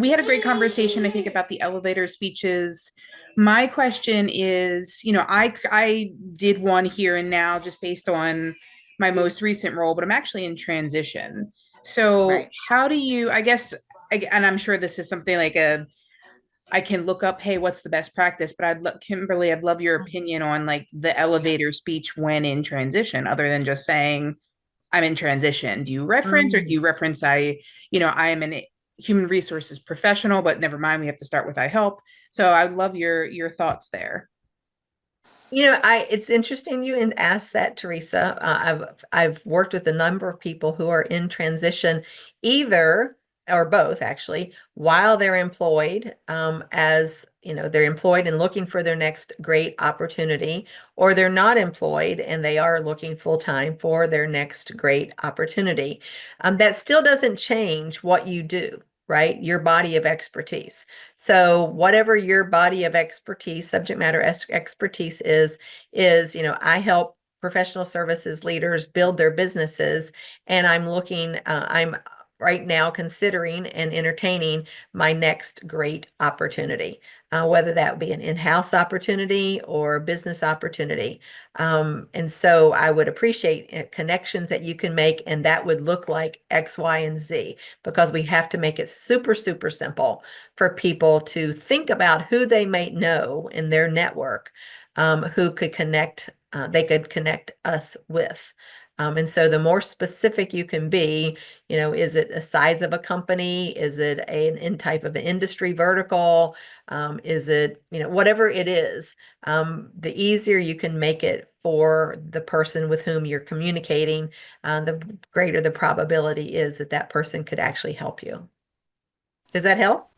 G: we had a great conversation, I think, about the elevator speeches. My question is, I did one here and now just based on my most recent role, but I'm actually in transition. So
D: Right.
G: how do you, I guess, and I'm sure this is something like I can look up, hey, what's the best practice? But Kimberly, I'd love your opinion on like the elevator speech when in transition, other than just saying I'm in transition. Do you reference, or do you reference I am an human resources professional, but never mind, we have to start with I help. So I'd love your thoughts there.
A: It's interesting you asked that, Teresa. I've worked with a number of people who are in transition, either or both actually, while they're employed, as they're employed and looking for their next great opportunity, or they're not employed and they are looking full time for their next great opportunity. That still doesn't change what you do, right? Your body of expertise. So whatever your body of expertise, subject matter expertise is, I help professional services leaders build their businesses, and I'm right now considering and entertaining my next great opportunity, whether that be an in-house opportunity or a business opportunity. And so I would appreciate connections that you can make, and that would look like X, Y, and Z, because we have to make it super, super simple for people to think about who they may know in their network, who could connect, they could connect us with. And so the more specific you can be, is it a size of a company? Is it in type of an industry vertical? Is it, whatever it is, the easier you can make it for the person with whom you're communicating, the greater the probability is that that person could actually help you. Does that help?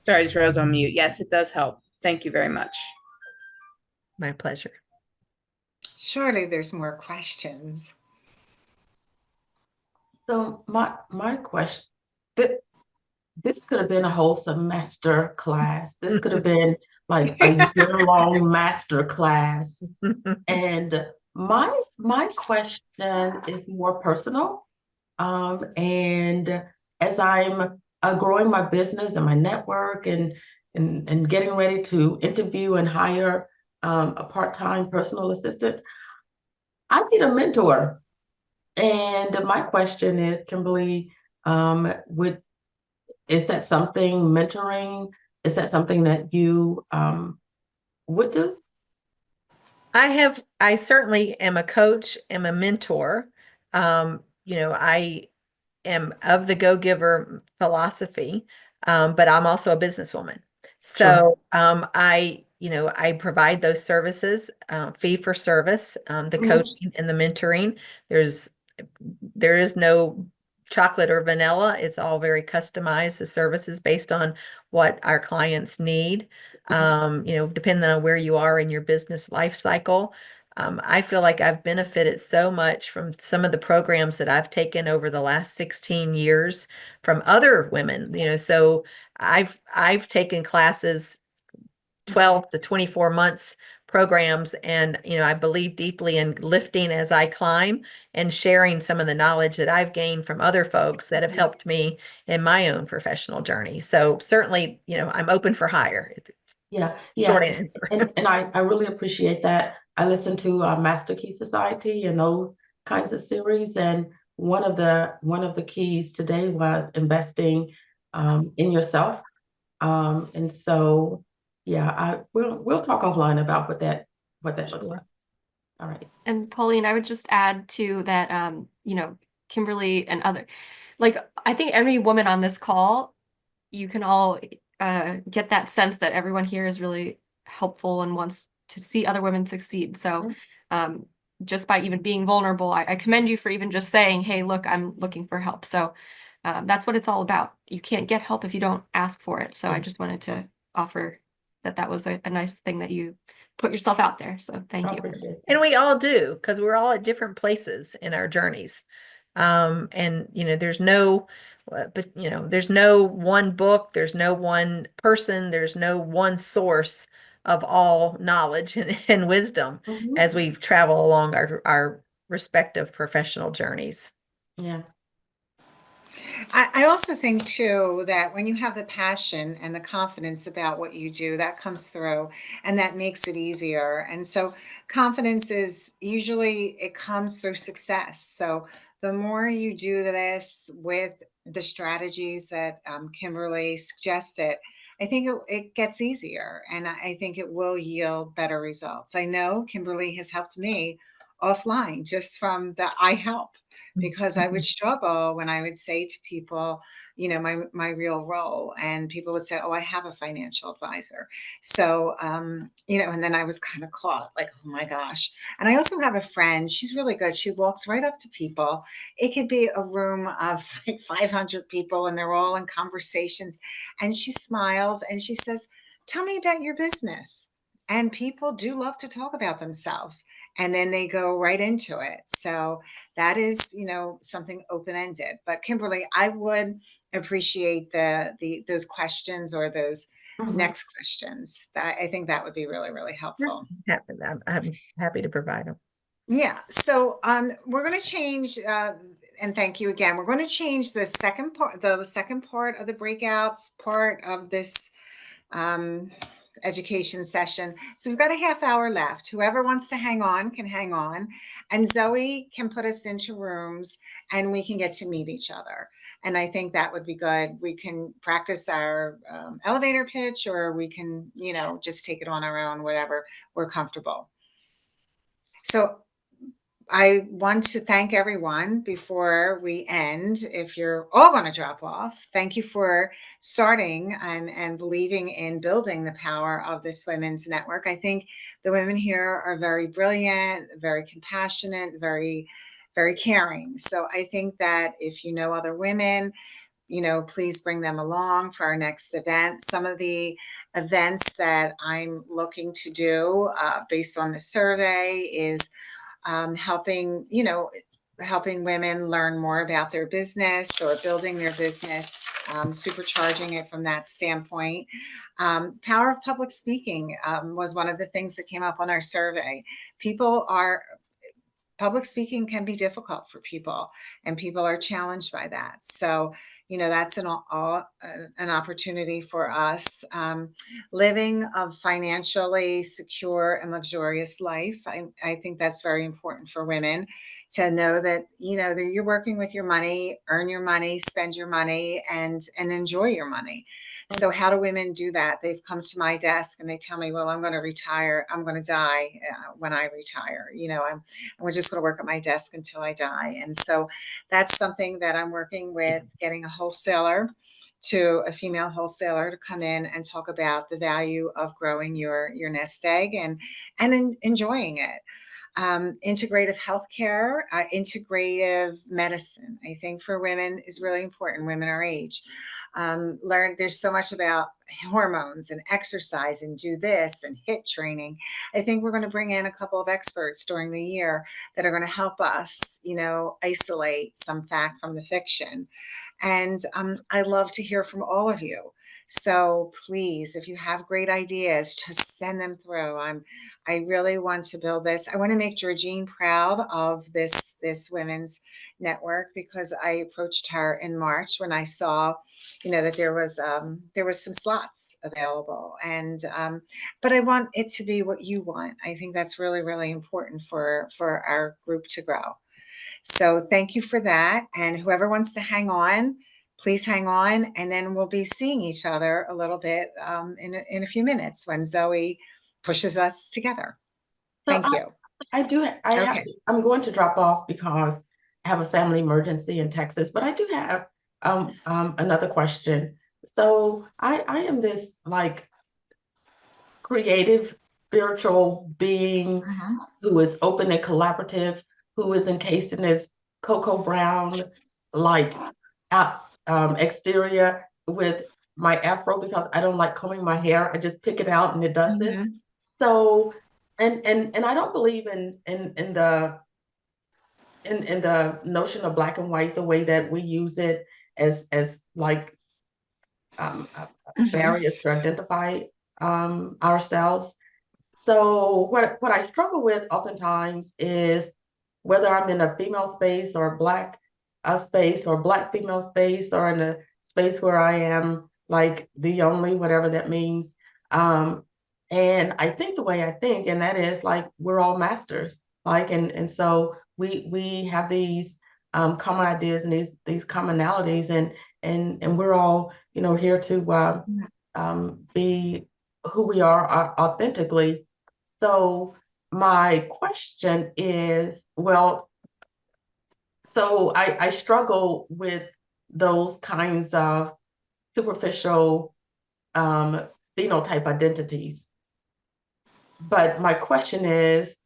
G: Sorry, I just was on mute. Yes, it does help. Thank you very much.
A: My pleasure.
D: Surely there's more questions.
F: So my question, this could have been a whole semester class. This could have been like a year-long master class. And my question is more personal. And as I'm growing my business and my network and getting ready to interview and hire a part-time personal assistant, I need a mentor. And my question is, Kimberly, is that something, mentoring, is that something that you would do?
A: I certainly am a coach, am a mentor. I am of the go-giver philosophy, but I'm also a businesswoman. So I provide those services, fee for service, the coaching and the mentoring. There is no chocolate or vanilla. It's all very customized. The service is based on what our clients need, depending on where you are in your business life cycle. I feel like I've benefited so much from some of the programs that I've taken over the last 16 years from other women, so I've taken classes 12 to 24 months programs, and I believe deeply in lifting as I climb and sharing some of the knowledge that I've gained from other folks that have helped me in my own professional journey. So certainly, I'm open for hire.
F: Yeah.
A: Short answer.
F: And I really appreciate that. I listen to Master Key Society and those kinds of series, and one of the keys today was investing in yourself. And so we'll talk offline about what that looks like. All right.
H: And Pauline, I would just add to that, Kimberly and I think every woman on this call, you can all get that sense that everyone here is really helpful and wants to see other women succeed. So just by even being vulnerable, I commend you for even just saying, hey, look, I'm looking for help. So that's what it's all about. You can't get help if you don't ask for it. So I just wanted to offer that was a nice thing that you put yourself out there. So thank you.
A: And we all do, because we're all at different places in our journeys. And there's no one book, there's no one person, there's no one source of all knowledge and wisdom as we travel along our respective professional journeys.
F: Yeah.
D: I also think too that when you have the passion and the confidence about what you do, that comes through and that makes it easier. And so confidence is usually it comes through success. So the more you do this with the strategies that Kimberly suggested, I think it gets easier, and I think it will yield better results. I know Kimberly has helped me offline just from the I help, because I would struggle when I would say to people, my real role, and people would say, oh, I have a financial advisor. So, and then I was kind of caught like, oh my gosh. And I also have a friend, she's really good. She walks right up to people. It could be a room of like 500 people and they're all in conversations. And she smiles and she says, tell me about your business. And people do love to talk about themselves. And then they go right into it. So that is, something open-ended. But Kimberly, I would appreciate those questions or those next questions. I think that would be really, really helpful.
A: I'm happy to provide them.
D: Yeah. So we're going to change and thank you again. We're going to change the second part, the second part of the breakouts part of this um, education session. So we've got a half hour left. Whoever wants to hang on can hang on, and Zoe can put us into rooms and we can get to meet each other. And I think that would be good. We can practice our elevator pitch, or we can, just take it on our own, whatever we're comfortable. So I want to thank everyone before we end. If you're all going to drop off, thank you for starting and believing in building the power of this women's network. I think the women here are very brilliant, very compassionate, very, very caring. So I think that if you know other women, please bring them along for our next event. Some of the events that I'm looking to do based on the survey is helping women learn more about their business or building their business, supercharging it from that standpoint. Power of public speaking was one of the things that came up on our survey. Public speaking can be difficult for people, and people are challenged by that. So, that's an opportunity for us. Living a financially secure and luxurious life. I think that's very important for women to know that, that you're working with your money, earn your money, spend your money, and enjoy your money. So how do women do that? They've come to my desk and they tell me, well, I'm going to retire. I'm going to die when I retire. We're just going to work at my desk until I die. And so that's something that I'm working with, getting a female wholesaler to come in and talk about the value of growing your nest egg and enjoying it. Integrative healthcare, integrative medicine, I think for women is really important, women our age. There's so much about hormones and exercise and do this and HIIT training. I think we're going to bring in a couple of experts during the year that are going to help us, isolate some fact from the fiction. And I love to hear from all of you. So please, if you have great ideas, just send them through. I really want to build this. I want to make Georgine proud of this women's network, because I approached her in March when I saw, that there was some slots available, and but I want it to be what you want. I think that's really, really important for our group to grow. So thank you for that. And whoever wants to hang on, please hang on. And then we'll be seeing each other a little bit in a few minutes when Zoe pushes us together. Thank you.
F: I'm going to drop off because I have a family emergency in Texas, but I do have another question. So I am this like creative, spiritual being who is open and collaborative, who is encased in this cocoa brown, like exterior with my afro, because I don't like combing my hair. I just pick it out and it does this. So, and I don't believe in the notion of black and white, the way that we use it as like barriers to identify ourselves. So what I struggle with oftentimes is whether I'm in a female space or a black space or black female space, or in a space where I am like the only, whatever that means. And I think the way I think, and that is like, we're all masters, like, and so we have these common ideas and these commonalities, and we're all, here to be who we are authentically. So my question is, well, so I struggle with those kinds of superficial phenotype identities. But my question is,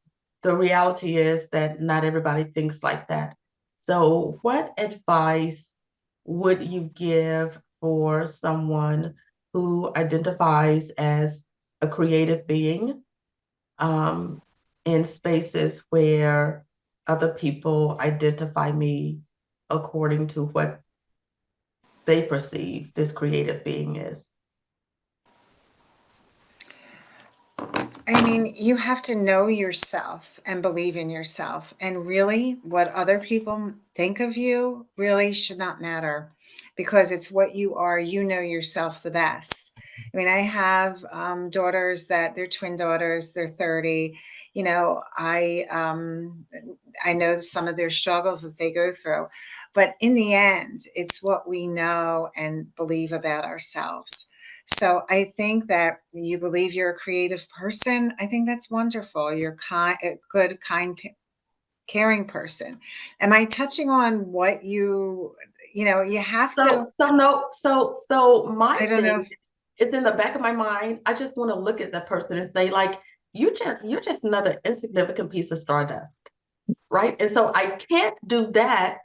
F: the reality is that not everybody thinks like that. So what advice would you give for someone who identifies as a creative being in spaces where other people identify me according to what they perceive this creative being is?
D: I mean, you have to know yourself and believe in yourself. And really, what other people think of you really should not matter because it's what you are. You know yourself the best. I mean, I have daughters that they're twin daughters, they're 30. You know, I know some of their struggles that they go through. But in the end, it's what we know and believe about ourselves. So I think that you believe you're a creative person. I think that's wonderful. You're a good, kind, caring person. Am I touching on what you have to,
F: So my
D: I don't know
F: thing
D: if,
F: is in the back of my mind. I just want to look at that person and say, like, you're just another insignificant piece of stardust, right? And so I can't do that.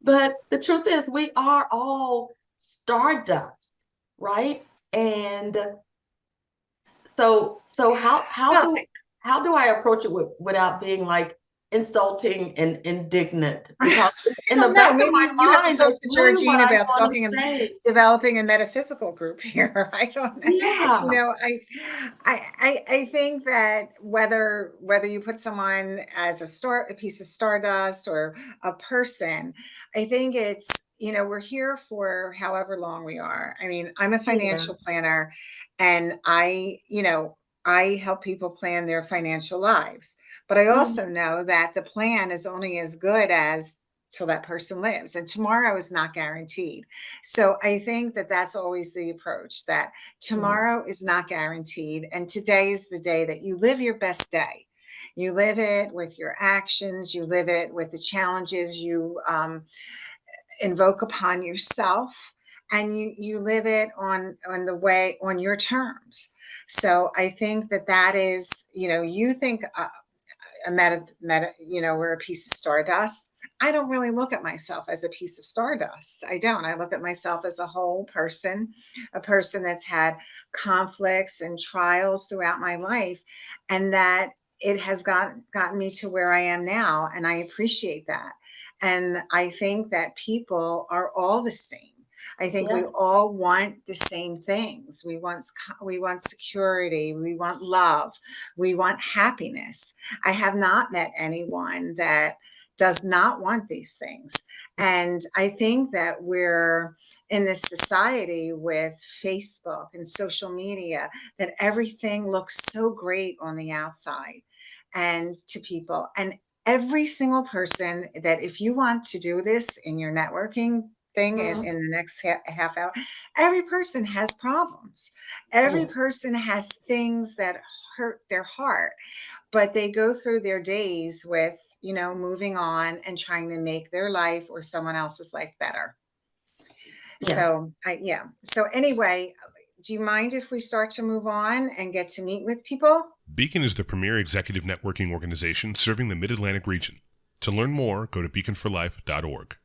F: But the truth is, we are all stardust, right? And so
D: well,
F: how do I approach it without being like insulting and indignant? Because
D: I
F: in the
D: don't know.
F: back of
D: Maybe
F: my
D: you have to
F: mind,
D: talk
F: that's
D: to
F: really what
D: Georgine
F: I
D: about
F: want to
D: talking and
F: say.
D: developing a metaphysical group here. I don't know.
F: Yeah.
D: I think that whether you put someone as a piece of stardust or a person, I think we're here for however long we are. I mean, I'm a
F: Yeah.
D: financial planner and I help people plan their financial lives. But I
F: Mhm.
D: also know that the plan is only as good as till that person lives, and tomorrow is not guaranteed. So I think that that's always the approach, that
F: Yeah.
D: tomorrow is not guaranteed, and today is the day that you live your best day. You live it with your actions, you live it with the challenges you invoke upon yourself, and you live it on the way on your terms. So I think that is, you think a we're a piece of stardust. I don't really look at myself as a piece of stardust. I don't. I look at myself as a whole person, a person that's had conflicts and trials throughout my life, and that it has gotten me to where I am now. And I appreciate that. And I think that people are all the same. I think we
F: Yeah.
D: all want the same things. We want security, we want love, we want happiness. I have not met anyone that does not want these things. And I think that we're in this society with Facebook and social media that everything looks so great on the outside and to people. And every single person that, if you want to do this in your networking thing
F: Mhm.
D: in the next half hour, every person has problems. Every
F: Yeah.
D: person has things that hurt their heart, but they go through their days with, moving on and trying to make their life or someone else's life better.
F: Yeah.
D: Yeah. So anyway, do you mind if we start to move on and get to meet with people?
I: Beacon is the premier executive networking organization serving the Mid-Atlantic region. To learn more, go to beaconforlife.org.